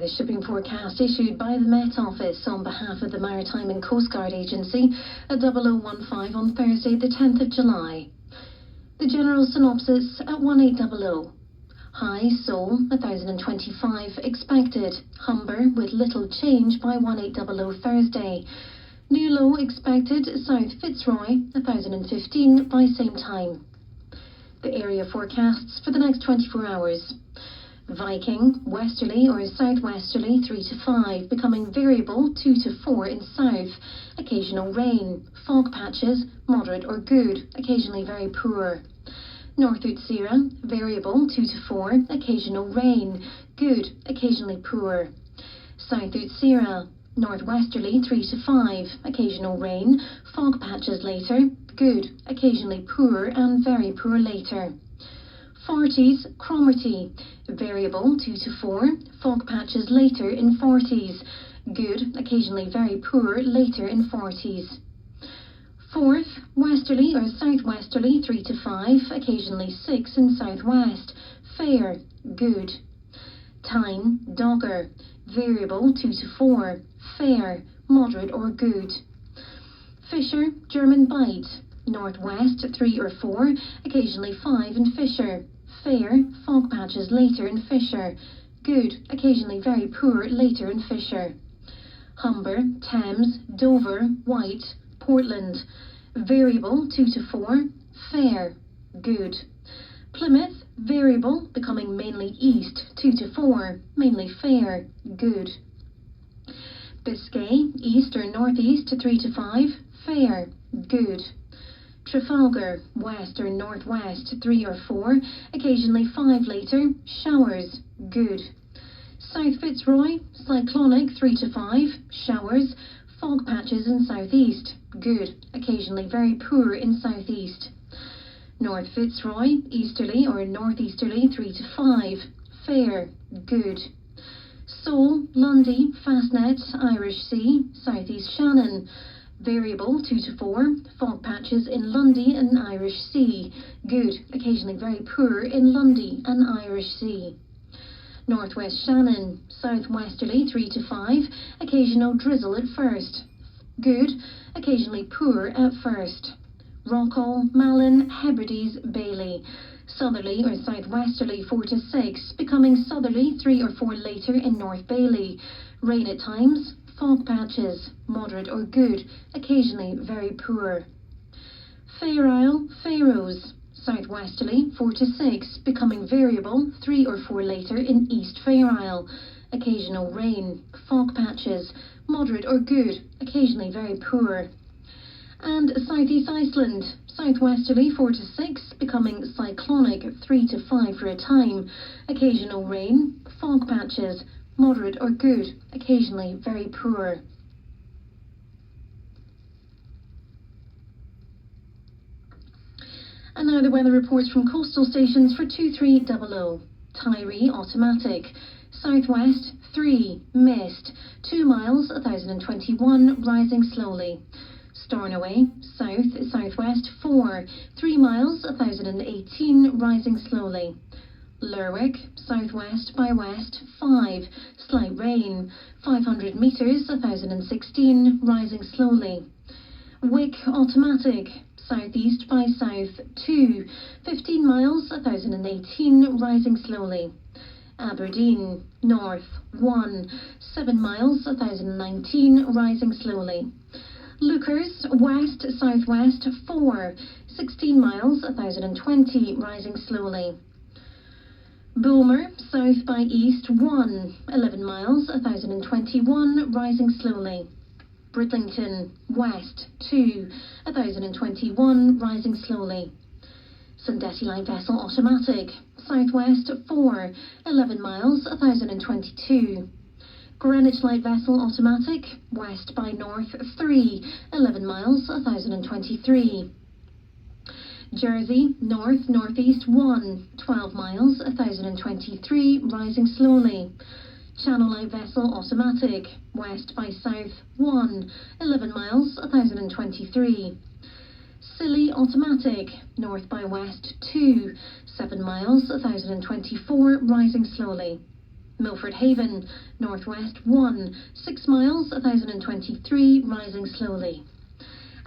the shipping forecast issued by the Met Office on behalf of the Maritime and Coast Guard Agency at 0015 on Thursday the 10th of July. The general synopsis at 1800. High Seoul 1025 expected. Humber with little change by 1800 Thursday. New low expected South Fitzroy 1015 by same time. The area forecasts for the next 24 hours. Viking, westerly or southwesterly 3 to 5, becoming variable 2 to 4 in south. Occasional rain. Fog patches, moderate or good, occasionally very poor. North Utsira, variable 2 to 4, occasional rain. Good, occasionally poor. South Utsira, northwesterly 3 to 5, occasional rain. Fog patches later. Good, occasionally poor and very poor later. 40s, Cromarty, variable 2 to 4, fog patches later in 40s. Good, occasionally very poor later in 40s. 4th, westerly or southwesterly 3 to 5, occasionally 6 in southwest. Fair, good. Tyne, Dogger, variable 2 to 4, fair, moderate or good. Fisher, German Bight, northwest 3 or 4, occasionally 5 in Fisher. Fair, fog patches later in Fisher. Good, occasionally very poor later in Fisher. Humber, Thames, Dover, White, Portland. Variable 2 to 4, fair, good. Plymouth, variable, becoming mainly east 2 to 4, mainly fair, good. Biscay, east or northeast 3 to 5, fair, good. Trafalgar, west or northwest 3 or 4, occasionally 5 later, showers, good. South Fitzroy, cyclonic 3 to 5, showers, fog patches in southeast, good, occasionally very poor in southeast. North Fitzroy, easterly or northeasterly 3 to 5, fair, good. Seoul, Lundy, Fastnet, Irish Sea, southeast Shannon. Variable 2 to 4, fog patches in Lundy and Irish Sea. Good, occasionally very poor in Lundy and Irish Sea. Northwest Shannon, southwesterly 3 to 5, occasional drizzle at first. Good, occasionally poor at first. Rockall, Malin, Hebrides, Bailey. Southerly or southwesterly 4 to 6, becoming southerly 3 or 4 later in North Bailey. Rain at times. Fog patches, moderate or good, occasionally very poor. Fair Isle, Faroes, southwesterly 4 to 6, becoming variable 3 or 4 later in East Fair Isle. Occasional rain, fog patches, moderate or good, occasionally very poor. And Southeast Iceland, southwesterly 4 to 6, becoming cyclonic 3 to 5 for a time. Occasional rain, fog patches, moderate or good, occasionally very poor. And now the weather reports from coastal stations for 2300. Tyree, automatic. Southwest, 3, mist. 2 miles, 1021, rising slowly. Stornoway, south, southwest, 4, 3 miles, 1018, rising slowly. Lerwick, southwest by west, 5, slight rain, 500 metres, 1016, rising slowly. Wick, automatic, southeast by south, 2, 15 miles, 1018, rising slowly. Aberdeen, north, 1, 7 miles, 1019, rising slowly. Lookers, west, southwest, 4, 16 miles, 1020, rising slowly. Bulmer, south by east 1, 11 miles, 1021, rising slowly. Bridlington, west 2, 1021, rising slowly. Sandeti light vessel automatic, southwest 4, 11 miles, 1022. Greenwich light vessel automatic, west by north 3, 11 miles, 1023. Jersey, north, northeast 1, 12 miles, 1023, rising slowly. Channel light vessel automatic, west by south 1, 11 miles, 1023. Scilly automatic, north by west 2, 7 miles, 1024, rising slowly. Milford Haven, northwest 1, 6 miles 1023, rising slowly.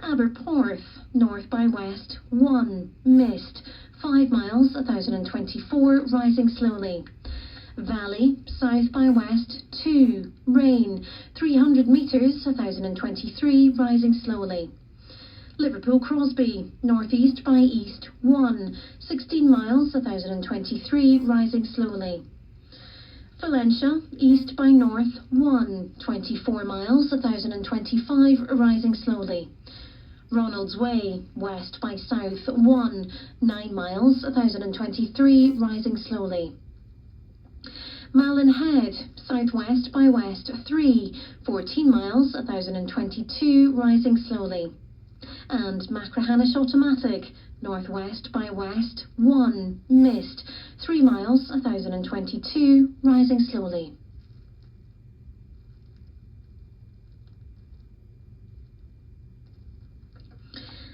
Aberporth, north by west 1, mist, 5 miles 1024, rising slowly. Valley, south by west 2, rain, 300 metres 1023, rising slowly. Liverpool Crosby, northeast by east 1, 16 miles 1023, rising slowly. Valencia, east by north 1, 24 miles 1025, rising slowly. Ronalds Way, west by south 1, 9 miles 1023, rising slowly. Malin Head, southwest by west 3, 14 miles 1022, rising slowly. And Machrihanish Automatic, northwest by west 1, mist, 3 miles 1022, rising slowly.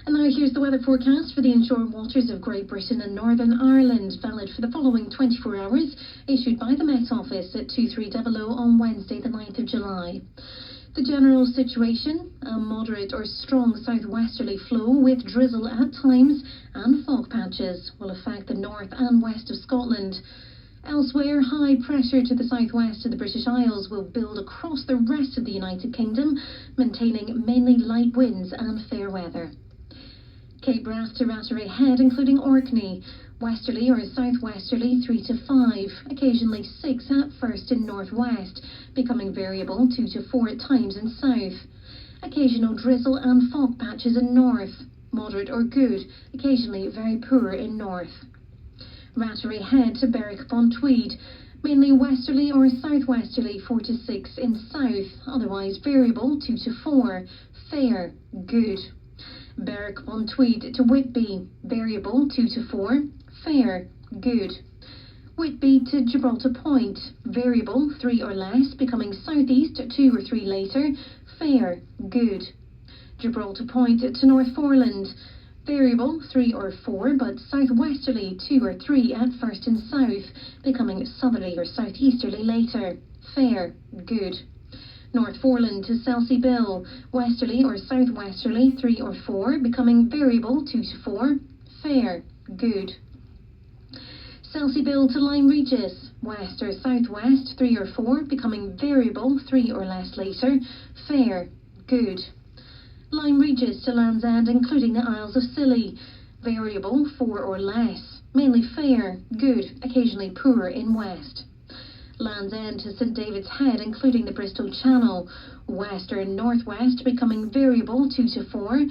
And now here's the weather forecast for the inshore waters of Great Britain and Northern Ireland, valid for the following 24 hours, issued by the Met Office at 2300 on Wednesday the 9th of July. The general situation, a moderate or strong southwesterly flow with drizzle at times and fog patches will affect the north and west of Scotland. Elsewhere, high pressure to the southwest of the British Isles will build across the rest of the United Kingdom, maintaining mainly light winds and fair weather. Cape Wrath to Rattery Head, including Orkney, westerly or southwesterly 3 to 5, occasionally 6 at first in northwest, becoming variable 2 to 4 at times in south. Occasional drizzle and fog patches in north, moderate or good, occasionally very poor in north. Rattery Head to Berwick upon Tweed, mainly westerly or southwesterly 4 to 6 in south, otherwise variable 2 to 4, fair, good. Berwick upon Tweed to Whitby, variable 2 to 4, fair, good. Whitby to Gibraltar Point, variable 3 or less, becoming southeast 2 or 3 later, fair, good. Gibraltar Point to North Foreland, variable 3 or 4, but southwesterly 2 or 3 at first in south, becoming southerly or southeasterly later, fair, good. North Foreland to Selsey Bill, westerly or southwesterly 3 or 4, becoming variable 2 to 4, fair, good. Selsey Bill to Lyme Regis, west or southwest 3 or 4, becoming variable 3 or less later, fair, good. Lyme Regis to Land's End, including the Isles of Scilly, variable 4 or less, mainly fair, good, occasionally poor in west. Land's End to St David's Head, including the Bristol Channel, west or northwest, becoming variable 2 to 4,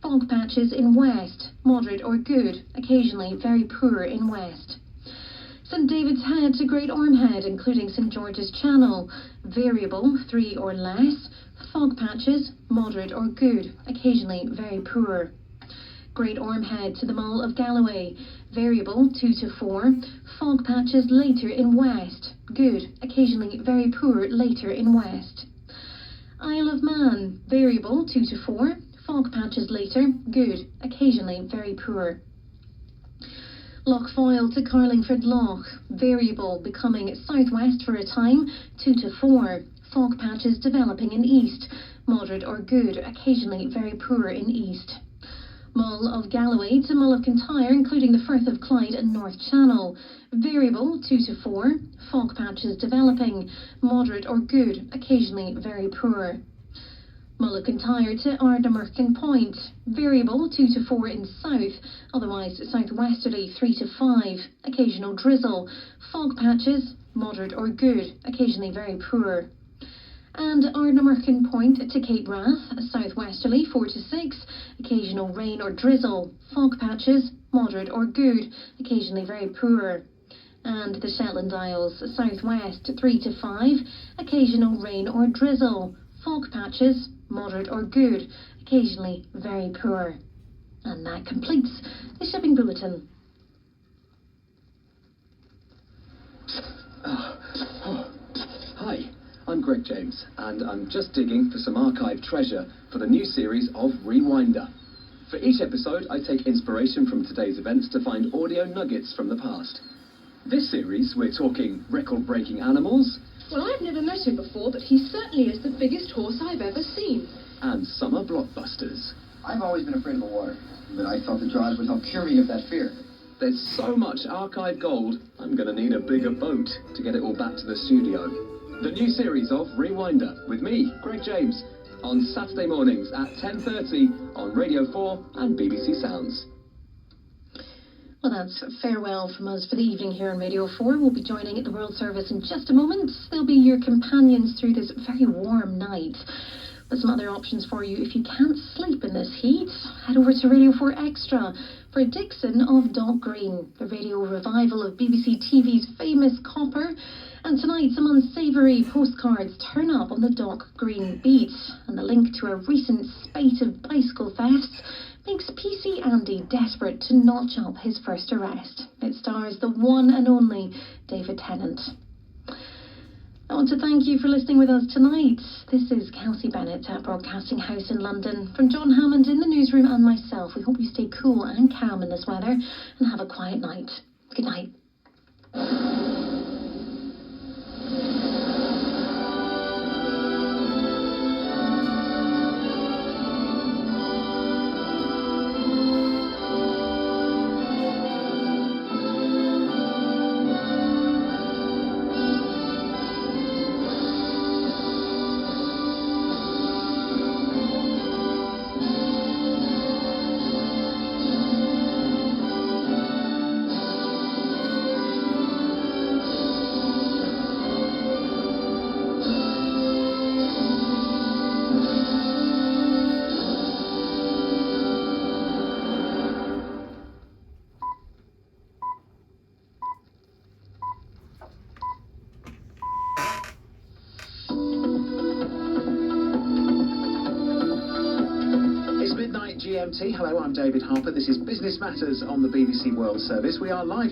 fog patches in west, moderate or good, occasionally very poor in west. St David's Head to Great Ormhead, including St George's Channel, variable 3 or less, fog patches, moderate or good, occasionally very poor. Great Ormhead to the Mull of Galloway, variable 2 to 4, fog patches later in west, good, occasionally very poor later in west. Isle of Man, variable 2 to 4, fog patches later, good, occasionally very poor. Loch Foyle to Carlingford Loch, variable, becoming southwest for a time, 2 to 4, fog patches developing in east, moderate or good, occasionally very poor in east. Mull of Galloway to Mull of Kintyre, including the Firth of Clyde and North Channel, variable 2 to 4, fog patches developing, moderate or good, occasionally very poor. Mull of Kintyre to Ardnamurchan Point, variable 2 to 4 in south, otherwise southwesterly 3 to 5, occasional drizzle, fog patches, moderate or good, occasionally very poor. And Ardnamurchan Point to Cape Wrath, southwesterly 4 to 6, occasional rain or drizzle, fog patches, moderate or good, occasionally very poor. And the Shetland Isles, southwest 3 to 5, occasional rain or drizzle, fog patches, moderate or good, occasionally very poor. And that completes the shipping bulletin. Hi, I'm Greg James, and I'm just digging for some archive treasure for the new series of Rewinder. For each episode, I take inspiration from today's events to find audio nuggets from the past. This series, we're talking record-breaking animals Well, I've never met him before, but he certainly is the biggest horse I've ever seen. and summer blockbusters. I've always been afraid of the water, but I thought the Jaws would help cure me of that fear. There's so much archive gold, I'm going to need a bigger boat to get it all back to the studio. The new series of Rewinder with me, Greg James, on Saturday mornings at 10:30 on Radio 4 and BBC Sounds. Well, that's farewell from us for the evening here on Radio 4. We'll be joining at the World Service in just a moment. They'll be your companions through this very warm night. But some other options for you if you can't sleep in this heat. Head over to Radio 4 Extra for Dixon of Dock Green, the radio revival of BBC TV's famous Copper. And tonight, some unsavoury postcards turn up on the Dock Green beat. And the link to a recent spate of bicycle thefts makes PC Andy desperate to notch up his first arrest. It stars the one and only David Tennant. I want to thank you for listening with us tonight. This is Kelsey Bennett at Broadcasting House in London. From John Hammond in the newsroom and myself, we hope you stay cool and calm in this weather and have a quiet night. Good night. GMT. Hello, I'm David Harper. This is Business Matters on the BBC World Service. We are live